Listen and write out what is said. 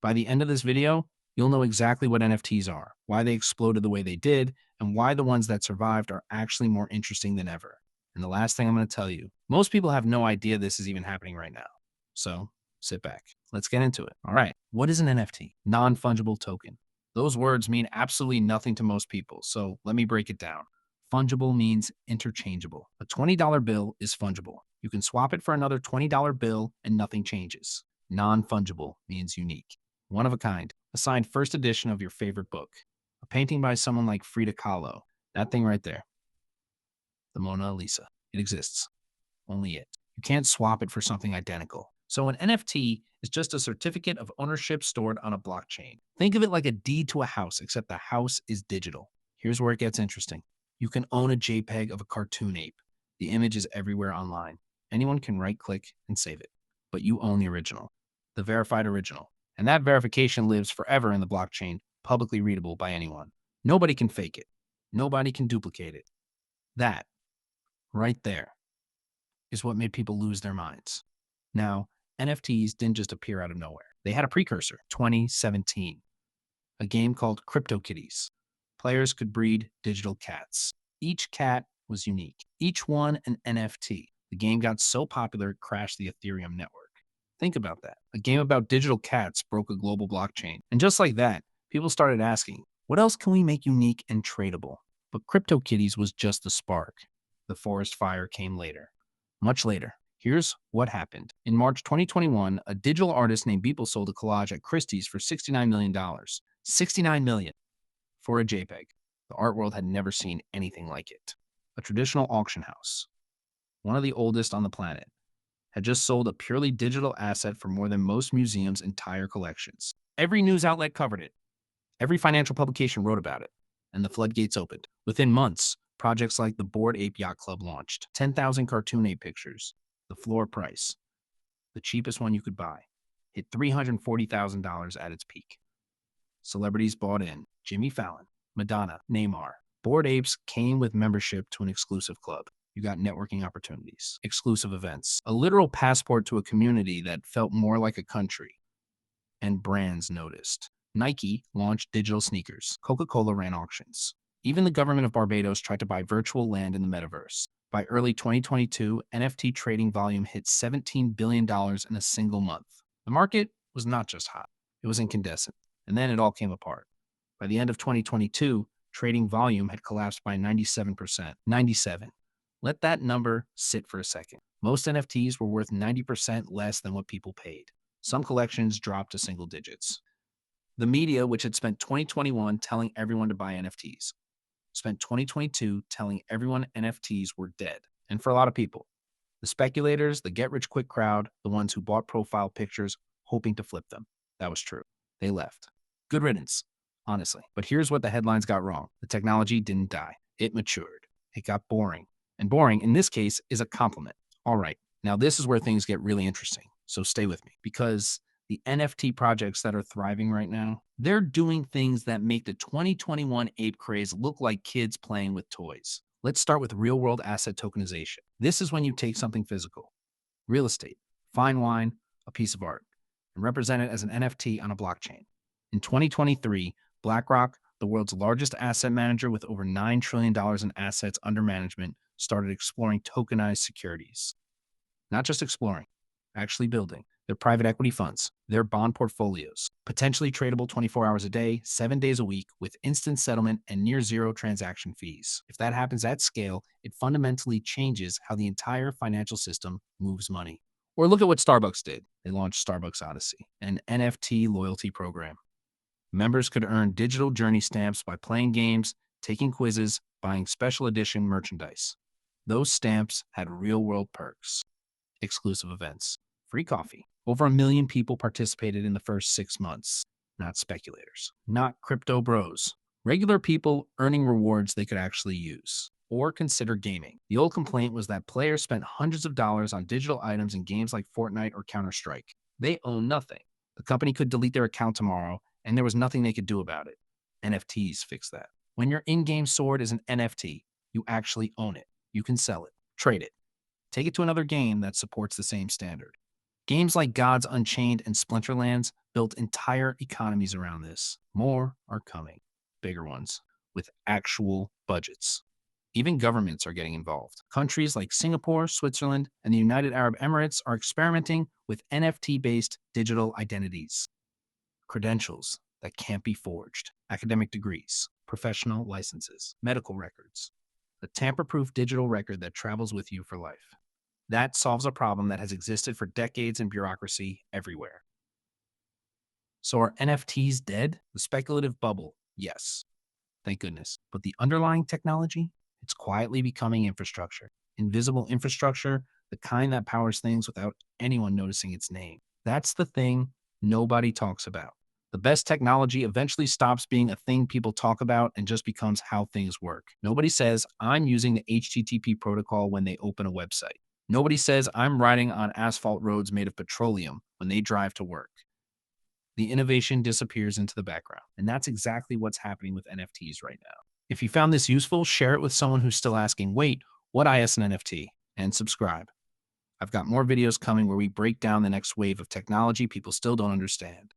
By the end of this video, you'll know exactly what NFTs are, why they exploded the way they did, and why the ones that survived are actually more interesting than ever. And the last thing I'm going to tell you, most people have no idea this is even happening right now. So sit back. Let's get into it. All right. What is an NFT? Non-fungible token. Those words mean absolutely nothing to most people. So let me break it down. Fungible means interchangeable. A $20 bill is fungible. You can swap it for another $20 bill and nothing changes. Non-fungible means unique. One of a kind. A signed first edition of your favorite book. A painting by someone like Frida Kahlo. That thing right there. The Mona Lisa. It exists. Only it. You can't swap it for something identical. So an NFT is just a certificate of ownership stored on a blockchain. Think of it like a deed to a house, except the house is digital. Here's where it gets interesting. You can own a JPEG of a cartoon ape. The image is everywhere online. Anyone can right-click and save it. But you own the original, the verified original. And that verification lives forever in the blockchain, publicly readable by anyone. Nobody can fake it. Nobody can duplicate it. That, right there, is what made people lose their minds. Now, NFTs didn't just appear out of nowhere. They had a precursor, 2017, a game called CryptoKitties. Players could breed digital cats. Each cat was unique, each one an NFT. The game got so popular it crashed the Ethereum network. Think about that. A game about digital cats broke a global blockchain. And just like that, people started asking, what else can we make unique and tradable? But CryptoKitties was just the spark. The forest fire came later. Much later. Here's what happened. In March 2021, a digital artist named Beeple sold a collage at Christie's for $69 million. $69 million for a JPEG. The art world had never seen anything like it. A traditional auction house, one of the oldest on the planet, had just sold a purely digital asset for more than most museums' entire collections. Every news outlet covered it. Every financial publication wrote about it. And the floodgates opened. Within months, projects like the Bored Ape Yacht Club launched. 10,000 cartoon ape pictures. The floor price, the cheapest one you could buy, hit $340,000 at its peak. Celebrities bought in. Jimmy Fallon, Madonna, Neymar. Bored Apes came with membership to an exclusive club. You got networking opportunities, exclusive events, a literal passport to a community that felt more like a country. And brands noticed. Nike launched digital sneakers. Coca-Cola ran auctions. Even the government of Barbados tried to buy virtual land in the metaverse. By early 2022, NFT trading volume hit $17 billion in a single month. The market was not just hot, it was incandescent. And then it all came apart. By the end of 2022, trading volume had collapsed by 97%. 97. Let that number sit for a second. Most NFTs were worth 90% less than what people paid. Some collections dropped to single digits. The media, which had spent 2021 telling everyone to buy NFTs, spent 2022 telling everyone NFTs were dead. And for a lot of people, the speculators, the get-rich-quick crowd, the ones who bought profile pictures hoping to flip them. That was true. They left. Good riddance, honestly. But here's what the headlines got wrong. The technology didn't die. It matured. It got boring. And boring, in this case, is a compliment. All right, now this is where things get really interesting. So stay with me, because the NFT projects that are thriving right now, they're doing things that make the 2021 ape craze look like kids playing with toys. Let's start with real-world asset tokenization. This is when you take something physical, real estate, fine wine, a piece of art, and represent it as an NFT on a blockchain. In 2023, BlackRock, the world's largest asset manager with over $9 trillion in assets under management, started exploring tokenized securities. Not just exploring, actually building. Their private equity funds, their bond portfolios, potentially tradable 24 hours a day, 7 days a week, with instant settlement and near zero transaction fees. If that happens at scale, it fundamentally changes how the entire financial system moves money. Or look at what Starbucks did. They launched Starbucks Odyssey, an NFT loyalty program. Members could earn digital journey stamps by playing games, taking quizzes, buying special edition merchandise. Those stamps had real-world perks, exclusive events, free coffee. Over 1 million people participated in the first 6 months. Not speculators, not crypto bros. Regular people earning rewards they could actually use or consider gaming. The old complaint was that players spent hundreds of dollars on digital items in games like Fortnite or Counter-Strike. They own nothing. The company could delete their account tomorrow, and there was nothing they could do about it. NFTs fix that. When your in-game sword is an NFT, you actually own it. You can sell it, trade it, take it to another game that supports the same standard. Games like Gods Unchained and Splinterlands built entire economies around this. More are coming, bigger ones, with actual budgets. Even governments are getting involved. Countries like Singapore, Switzerland, and the United Arab Emirates are experimenting with NFT based digital identities, credentials that can't be forged, academic degrees, professional licenses, medical records, a tamper proof digital record that travels with you for life. That solves a problem that has existed for decades in bureaucracy everywhere. So are NFTs dead? The speculative bubble, yes, thank goodness. But the underlying technology, it's quietly becoming infrastructure. Invisible infrastructure, the kind that powers things without anyone noticing its name. That's the thing nobody talks about. The best technology eventually stops being a thing people talk about and just becomes how things work. Nobody says, I'm using the HTTP protocol when they open a website. Nobody says, I'm riding on asphalt roads made of petroleum when they drive to work. The innovation disappears into the background. And that's exactly what's happening with NFTs right now. If you found this useful, share it with someone who's still asking, wait, what is an NFT? And subscribe. I've got more videos coming where we break down the next wave of technology people still don't understand.